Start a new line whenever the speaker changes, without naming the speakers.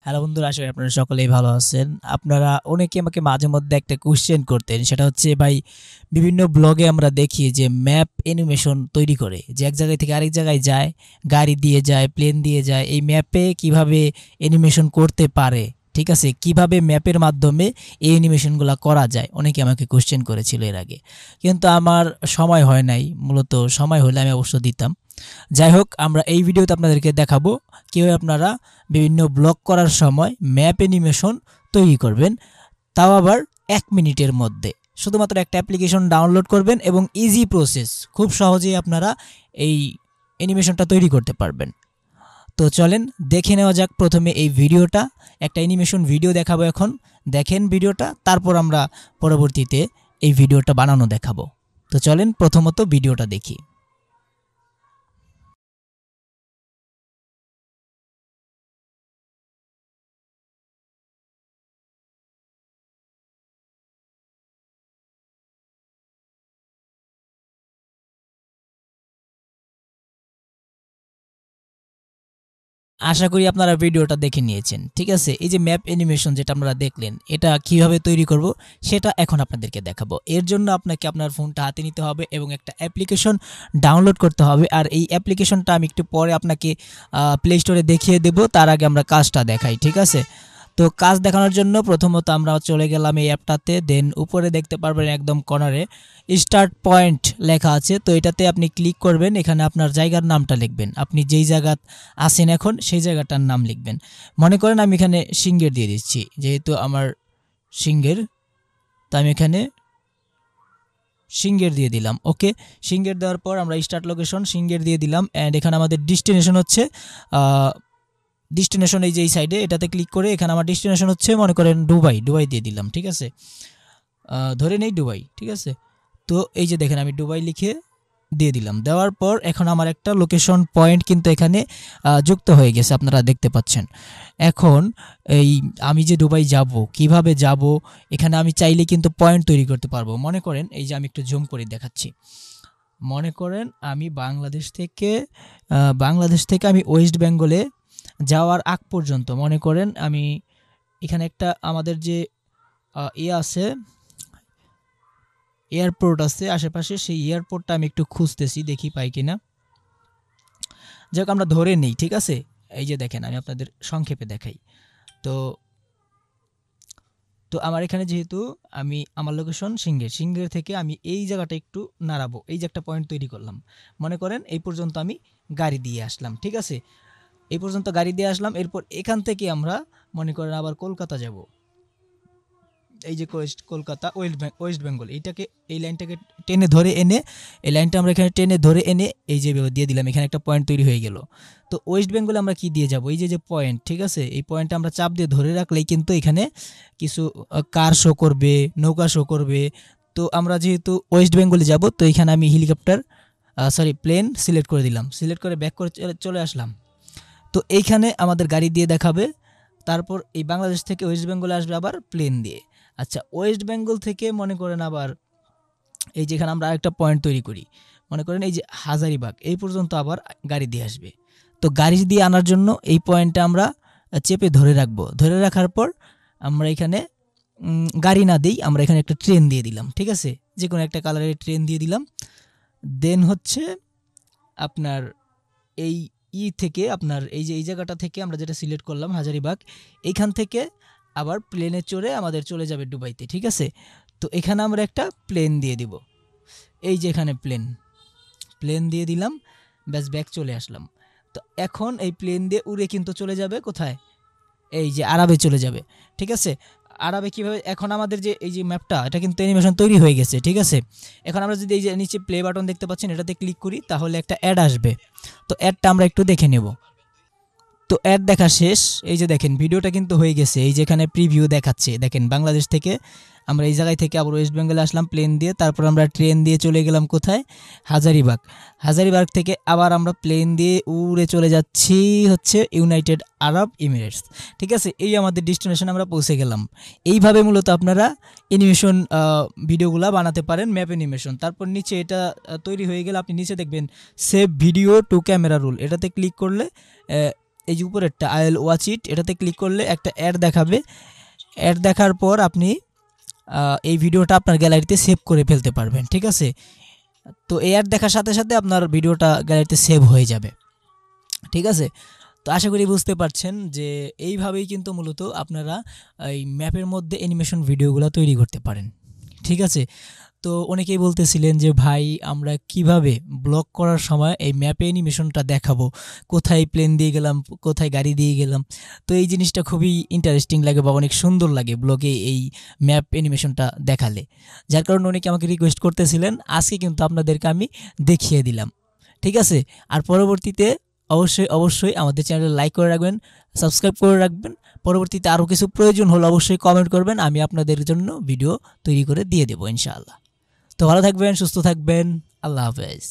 Hello বন্ধুরা, আশা করি আপনারা সকলেই ভালো আছেন। আপনারা অনেকে আমাকে মাঝে মধ্যে একটা কোশ্চেন করতেন, সেটা হচ্ছে ভাই বিভিন্ন ব্লগে আমরা দেখি যে ম্যাপ অ্যানিমেশন তৈরি করে, যে এক জায়গায় থেকে আরেক জায়গায় যায়, গাড়ি দিয়ে যায়, প্লেন দিয়ে যায়, এই ম্যাপে কিভাবে অ্যানিমেশন করতে পারে, ঠিক আছে, কিভাবে ম্যাপের মাধ্যমে এই অ্যানিমেশনগুলো করা যায়, অনেকে আমাকে কোশ্চেন করেছিল এর আগে। কিন্তু আমার সময় হয় নাই, মূলত সময় হলে আমি অবশ্য দিতাম। যাই হোক, আমরা এই ভিডিওতে আপনাদেরকে দেখাবো কীভাবে আপনারা বিভিন্ন ব্লগ করার সময় ম্যাপ অ্যানিমেশন তৈরি করবেন, তাও আবার 1 মিনিটের মধ্যে। শুধুমাত্র একটা অ্যাপ্লিকেশন ডাউনলোড করবেন এবং ইজি প্রসেস, খুব সহজেই আপনারা এই অ্যানিমেশনটা তৈরি করতে পারবেন। তো চলেন দেখে নেওয়া যাক প্রথমে এই ভিডিওটা। একটা অ্যানিমেশন ভিডিও দেখাবো এখন, দেখেন ভিডিওটা, তারপর আমরা পরবর্তীতে এই ভিডিওটা বানানো দেখাবো। তো চলেন প্রথমত ভিডিওটা দেখি। আশা করি আপনারা ভিডিওটা দেখে নিয়েছেন, ঠিক আছে। এই যে ম্যাপ অ্যানিমেশন যেটা আপনারা দেখলেন, এটা কিভাবে তৈরি করব সেটা এখন আপনাদেরকে দেখাবো। এর জন্য আপনাকে আপনার ফোনটা হাতে নিতে হবে এবং একটা অ্যাপ্লিকেশন ডাউনলোড করতে হবে। আর এই অ্যাপ্লিকেশনটা আমি একটু পরে আপনাকে প্লে স্টোরে দেখিয়ে দেব, তার আগে আমরা কাজটা দেখাই, ঠিক আছে। তো কাজ দেখানোর জন্য প্রথমত আমরা চলে গেলাম এই অ্যাপটাতে, দেন উপরে দেখতে পারবেন একদম কর্নারে স্টার্ট পয়েন্ট লেখা আছে। তো এটাতে আপনি ক্লিক করবেন, এখানে আপনার জায়গার নামটা লিখবেন, আপনি যেই জায়গা আছেন এখন সেই জায়গাটার নাম লিখবেন। মনে করেন আমি এখানে সিঙ্গের দিয়ে দিচ্ছি, যেহেতু আমার সিঙ্গের, তো আমি এখানে সিঙ্গের দিয়ে দিলাম। ওকে, সিঙ্গের দেওয়ার পর আমরা স্টার্ট লোকেশন সিঙ্গের দিয়ে দিলাম। অ্যান্ড এখানে আমাদের ডেস্টিনেশন হচ্ছে ডেস্টিনেশন এই যে এই সাইডে, এটাতে ক্লিক করে এখানে আমার ডেস্টিনেশন হচ্ছে মনে করেন দুবাই দিয়ে দিলাম, ঠিক আছে। ধরে নেই দুবাই, ঠিক আছে। তো এই যে দেখেন আমি দুবাই লিখে দিয়ে দিলাম। দেওয়ার পর এখন আমার একটা লোকেশন পয়েন্ট কিন্তু এখানে যুক্ত হয়ে গেছে, আপনারা দেখতে পাচ্ছেন। এখন এই আমি যে দুবাই যাব, কিভাবে যাব, এখানে আমি চাইলে কিন্তু পয়েন্ট তৈরি করতে পারবো। মনে করেন এই যে আমি একটু জুম করে দেখাচ্ছি। মনে করেন আমি বাংলাদেশ থেকে আমি ওয়েস্ট বেঙ্গলে যাওয়ার আগ পর্যন্ত, মনে করেন আমি এখানে একটা আমাদের যে আছে এয়ারপোর্ট আছে আশেপাশে, সেই এয়ারপোর্টটা আমি একটু খুঁজতেছি, দেখি পাই কিনা। যাক আমরা ধরে নেই, ঠিক আছে। এই যে দেখেন আমি আপনাদের সংক্ষেপে দেখাই। তো তো আমার এখানে যেহেতু আমার লোকেশন সিঙ্গের থেকে আমি এই জায়গাটা একটু নাড়াবো, এই যে একটা পয়েন্ট তৈরি করলাম। মনে করেন এই পর্যন্ত আমি গাড়ি দিয়ে আসলাম, ঠিক আছে। এই পর্যন্ত গাড়ি দিয়ে আসলাম, এরপর এখান থেকে আমরা মনে করেন আবার কলকাতা যাব। এই যে কলকাতা ওয়েস্ট বেঙ্গল, এইটাকে এই লাইনটাকে টেনে ধরে এনে, এই লাইনটা আমরা এখানে টেনে ধরে এনে এই যে দিয়ে দিলাম, এখানে একটা পয়েন্ট তৈরি হয়ে গেল। তো ওয়েস্ট বেঙ্গলে আমরা কি দিয়ে যাব, এই যে পয়েন্ট, ঠিক আছে। এই পয়েন্টটা আমরা চাপ দিয়ে ধরে রাখলেই কিন্তু এখানে কিছু কার শো করবে, নৌকা শো করবে। তো আমরা যেহেতু ওয়েস্ট বেঙ্গলে যাব, তো এখানে আমি প্লেন সিলেক্ট করে দিলাম, সিলেক্ট করে ব্যাক করে চলে আসলাম। তো এইখানে আমাদের গাড়ি দিয়ে দেখাবে, তারপর এই বাংলাদেশ থেকে ওয়েস্ট বেঙ্গলে আসবে আবার প্লেন দিয়ে। আচ্ছা, ওয়েস্ট বেঙ্গল থেকে মনে করেন আবার এই যেখানে আমরা আরেকটা পয়েন্ট তৈরি করি, মনে করেন এই যে হাজারিবাগ, এই পর্যন্ত আবার গাড়ি দিয়ে আসবে। তো গাড়ি দিয়ে আনার জন্য এই পয়েন্টটা আমরা চেপে ধরে রাখবো। ধরে রাখার পর আমরা এখানে গাড়ি না দিই, আমরা এখানে একটা ট্রেন দিয়ে দিলাম, ঠিক আছে। যে কোনো একটা কালারের ট্রেন দিয়ে দিলাম। দেন হচ্ছে আপনার এই থেকে আপনার এই যে এই জায়গাটা থেকে আমরা যেটা সিলেক্ট করলাম হাজারিবাগ, এইখান থেকে আবার প্লেনে চড়ে আমাদের চলে যাবে দুবাইতে, ঠিক আছে। তো এখানে আমরা একটা প্লেন দিয়ে দিব, এই যে এখানে প্লেন দিয়ে দিলাম, ব্যাস ব্যাক চলে আসলাম। তো এখন এই প্লেন দিয়ে উড়ে কিন্তু চলে যাবে কোথায়, এই যে আরবে চলে যাবে, ঠিক আছে। আরবে কীভাবে, এখন আমাদের যে এই যে ম্যাপটা, এটা কিন্তু অ্যানিমেশন তৈরি হয়ে গেছে, ঠিক আছে। এখন আমরা যদি এই যে নিচে প্লে বাটন দেখতে পাচ্ছেন, এটাতে ক্লিক করি, তাহলে একটা অ্যাড আসবে। তো অ্যাডটা আমরা একটু দেখে নেব। তো অ্যাড দেখা শেষ, এই যে দেখেন ভিডিওটা কিন্তু হয়ে গেছে। এই যে এখানে প্রিভিউ দেখাচ্ছে, দেখেন বাংলাদেশ থেকে আমরা এই জায়গায় থেকে আবার ওয়েস্ট বেঙ্গলে আসলাম প্লেন দিয়ে, তারপর আমরা ট্রেন দিয়ে চলে গেলাম কোথায়, হাজারিবাগ থেকে আবার আমরা প্লেন দিয়ে উড়ে চলে যাচ্ছি হচ্ছে ইউনাইটেড আরব এমিরেটস, ঠিক আছে। এই আমাদের ডেস্টিনেশন আমরা পৌঁছে গেলাম। এইভাবে মূলত আপনারা অ্যানিমেশন ভিডিওগুলো বানাতে পারেন, ম্যাপ অ্যানিমেশন। তারপর নিচে এটা তৈরি হয়ে গেলে আপনি নিচে দেখবেন save video to camera roll, এটাতে ক্লিক করলে এই যে উপরেরটা আই উইল ওয়াচ ইট, এটাতে ক্লিক করলে একটা অ্যাড দেখাবে। অ্যাড দেখার পর আপনি এই ভিডিওটা আপনার গ্যালারিতে সেভ করে ফেলতে পারবেন, ঠিক আছে। তো এই অ্যাড দেখার সাথে সাথে আপনার ভিডিওটা গ্যালারিতে সেভ হয়ে যাবে, ঠিক আছে। তো আশা করি বুঝতে পারছেন যে এইভাবেই কিন্তু মূলত আপনারা এই ম্যাপের মধ্যে অ্যানিমেশন ভিডিওগুলো তৈরি করতে পারেন, ঠিক আছে। তো অনেকেই বলতেছিলেন যে ভাই আমরা কিভাবে ব্লগ করার সময় এই ম্যাপে অ্যানিমেশনটা দেখাবো, কোথায় প্লেন দিয়ে গেলাম, কোথায় গাড়ি দিয়ে গেলাম। তো এই জিনিসটা খুবই ইন্টারেস্টিং লাগে বা অনেক সুন্দর লাগে ব্লগে এই ম্যাপ অ্যানিমেশনটা দেখালে, যার কারণে অনেকে আমাকে রিকোয়েস্ট করতেছিলেন। আজকে কিন্তু আপনাদেরকে আমি দেখিয়ে দিলাম, ঠিক আছে। আর পরবর্তীতে অবশ্যই আমাদের চ্যানেলে লাইক করে রাখবেন, সাবস্ক্রাইব করে রাখবেন। পরবর্তীতে আরও কিছু প্রয়োজন হলে অবশ্যই কমেন্ট করবেন, আমি আপনাদের জন্য ভিডিও তৈরি করে দিয়ে দেবো ইনশাআল্লাহ। তো ভালো থাকবেন, সুস্থ থাকবেন, আল্লাহ হাফেজ।